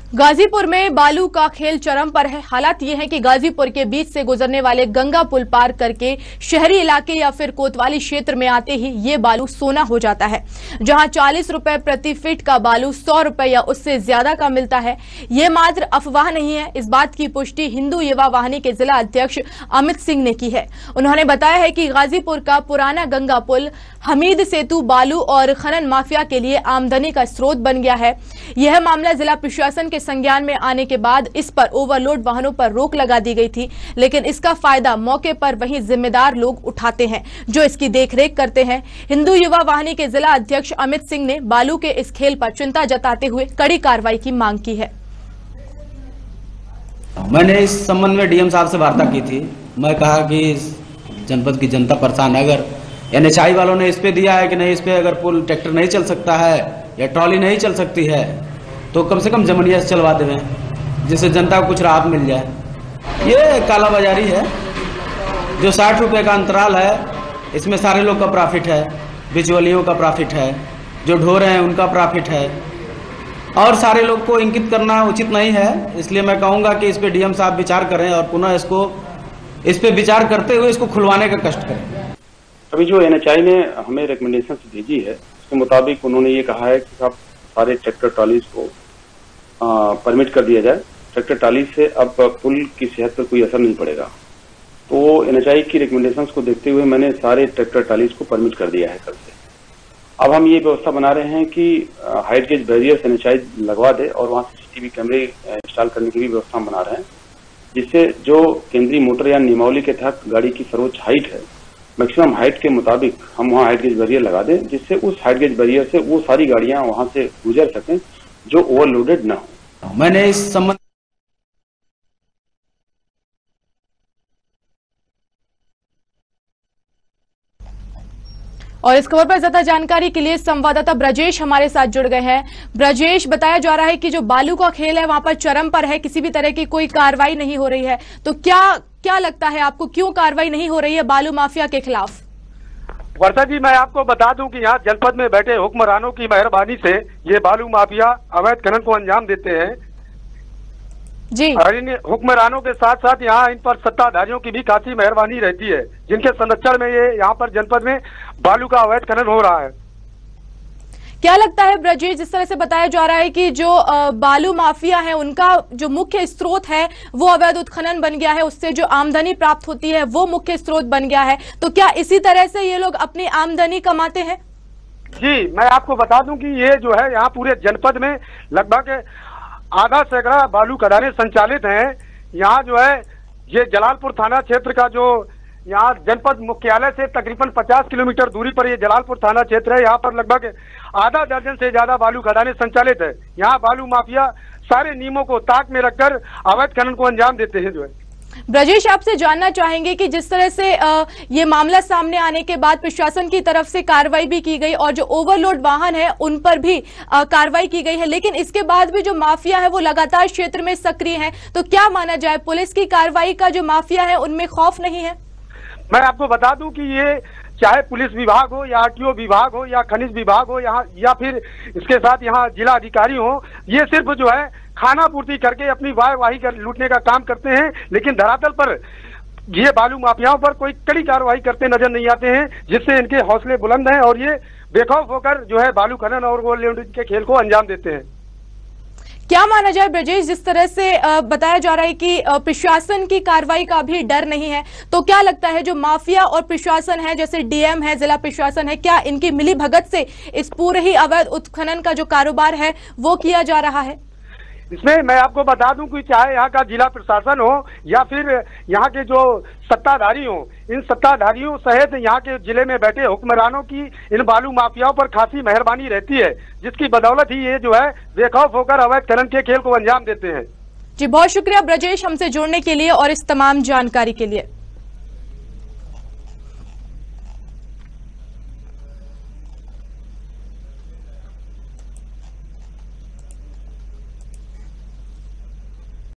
गाजीपुर में बालू का खेल चरम पर है। हालात ये है कि गाजीपुर के बीच से गुजरने वाले गंगा पुल पार करके शहरी इलाके या फिर कोतवाली क्षेत्र में आते ही ये बालू सोना हो जाता है। जहां 40 रुपए प्रति फीट का बालू 100 रुपए या उससे ज्यादा का मिलता है। ये मात्र अफवाह नहीं है, इस बात की पुष्टि हिंदू युवा वाहिनी के जिला अध्यक्ष अमित सिंह ने की है। उन्होंने बताया है कि गाजीपुर का पुराना गंगा पुल हमीद सेतु बालू और खनन माफिया के लिए आमदनी का स्रोत बन गया है। यह मामला जिला प्रशासन के संज्ञान में आने के बाद इस पर ओवरलोड वाहनों पर रोक लगा दी गई थी, लेकिन इसका फायदा मौके पर वही जिम्मेदार लोग उठाते हैं जो इसकी देखरेख करते हैं। हिंदू युवा वाहिनी के जिला अध्यक्ष अमित सिंह ने बालू के इस खेल पर चिंता जताते हुए कड़ी कार्रवाई की मांग की है। मैंने इस संबंध में डीएम साहब से वार्ता की थी। मैं कहा कि जनपद की जनता परेशान है, अगर NHI वालों ने इस पे दिया है कि नहीं, इस पे अगर पुल ट्रैक्टर नहीं चल सकता है या ट्रॉली नहीं चल सकती है तो कम से कम जमनिया से चलवा देवें, जिससे जनता को कुछ राहत मिल जाए। ये कालाबाजारी है। जो 60 रुपए का अंतराल है, इसमें सारे लोग का प्रॉफिट है, बिचौलियों का प्रॉफिट है, जो ढो रहे हैं उनका प्रॉफिट है, और सारे लोग को इंगित करना उचित नहीं है। इसलिए मैं कहूँगा कि इस पर डीएम साहब विचार करें और पुनः इस पे विचार करते हुए इसको खुलवाने का कष्ट करें। अभी जो NHI ने हमें रिकमेंडेशन भेजी है, उसके मुताबिक उन्होंने ये कहा है कि आप सारे ट्रैक्टर ट्रॉलीज को परमिट कर दिया जाए। ट्रैक्टर ट्रॉली से अब पुल की सेहत पर कोई असर नहीं पड़ेगा। तो NHI की रिकमेंडेशंस को देखते हुए मैंने सारे ट्रैक्टर ट्रॉलीज को परमिट कर दिया है कल से। अब हम ये व्यवस्था बना रहे हैं कि हाइट गेज बैरियर्स NHI लगवा दे और वहाँ CCTV कैमरे इंस्टॉल करने की भी व्यवस्था हम बना रहे हैं, जिससे जो केंद्रीय मोटर यान नियमावली के तहत गाड़ी की सर्वोच्च हाइट है, मैक्सिमम हाइट के मुताबिक हम वहाँ हाइट गेज बैरियर लगा दें, जिससे उस हाइट गेज बैरियर से वो सारी गाड़ियां वहां से गुजर सकें जो ओवरलोडेड ना हो। मैंने इस संबंध और इस खबर पर ज्यादा जानकारी के लिए संवाददाता ब्रजेश हमारे साथ जुड़ गए हैं। ब्रजेश, बताया जा रहा है कि जो बालू का खेल है वहां पर चरम पर है, किसी भी तरह की कोई कार्रवाई नहीं हो रही है, तो क्या लगता है आपको, क्यों कार्रवाई नहीं हो रही है बालू माफिया के खिलाफ? वर्षा जी, मैं आपको बता दूं कि यहाँ जनपद में बैठे हुक्मरानों की मेहरबानी से ये बालू माफिया अवैध खनन को अंजाम देते हैं जी। और इन हुक्मरानों के साथ साथ यहाँ इन पर सत्ताधारियों की भी खासी मेहरबानी रहती है, जिनके संरक्षण में ये यहाँ पर जनपद में बालू का अवैध खनन हो रहा है। क्या लगता है ब्रजेश, जिस तरह से बताया जा रहा है कि जो बालू माफिया है उनका जो मुख्य स्रोत है वो अवैध उत्खनन बन गया है, उससे जो आमदनी प्राप्त होती है वो मुख्य स्रोत बन गया है, तो क्या इसी तरह से ये लोग अपनी आमदनी कमाते हैं? जी, मैं आपको बता दूं कि ये जो है यहाँ पूरे जनपद में लगभग आधा सैकड़ा बालू खदानें संचालित हैं। यहाँ जो है ये जलालपुर थाना क्षेत्र का जो यहाँ जनपद मुख्यालय से तकरीबन 50 किलोमीटर दूरी पर ये जलालपुर थाना क्षेत्र है। यहाँ पर लगभग आधा दर्जन से ज्यादा बालू खदानें संचालित है। यहाँ बालू माफिया सारे नियमों को ताक में रखकर अवैध खनन को अंजाम देते हैं। जो है ब्रजेश, आपसे जानना चाहेंगे कि जिस तरह से ये मामला सामने आने के बाद प्रशासन की तरफ से कार्रवाई भी की गई और जो ओवरलोड वाहन है उन पर भी कार्रवाई की गई है, लेकिन इसके बाद भी जो माफिया है वो लगातार क्षेत्र में सक्रिय है, तो क्या माना जाए, पुलिस की कार्रवाई का जो माफिया है उनमें खौफ नहीं है? मैं आपको बता दूं कि ये चाहे पुलिस विभाग हो या RTO विभाग हो या खनिज विभाग हो यहाँ या फिर इसके साथ यहाँ जिला अधिकारी हो, ये सिर्फ जो है खाना पूर्ति करके अपनी वाहवाही कर लूटने का काम करते हैं, लेकिन धरातल पर ये बालू माफियाओं पर कोई कड़ी कार्रवाई करते नजर नहीं आते हैं, जिससे इनके हौसले बुलंद हैं और ये बेखौफ होकर जो है बालू खनन और ओवरलोडिंग के खेल को अंजाम देते हैं। क्या माना जाए ब्रजेश, जिस तरह से बताया जा रहा है कि प्रशासन की कार्रवाई का भी डर नहीं है, तो क्या लगता है जो माफिया और प्रशासन है, जैसे DM है, जिला प्रशासन है, क्या इनकी मिली भगत से इस पूरे ही अवैध उत्खनन का जो कारोबार है वो किया जा रहा है? इसमें मैं आपको बता दूं कि चाहे यहाँ का जिला प्रशासन हो या फिर यहाँ के जो सत्ताधारी हो, इन सत्ताधारियों सहित यहाँ के जिले में बैठे हुक्मरानों की इन बालू माफियाओं पर खासी मेहरबानी रहती है, जिसकी बदौलत ही ये जो है बेखौफ होकर अवैध खनन के खेल को अंजाम देते हैं। जी, बहुत शुक्रिया ब्रजेश हमसे जुड़ने के लिए और इस तमाम जानकारी के लिए।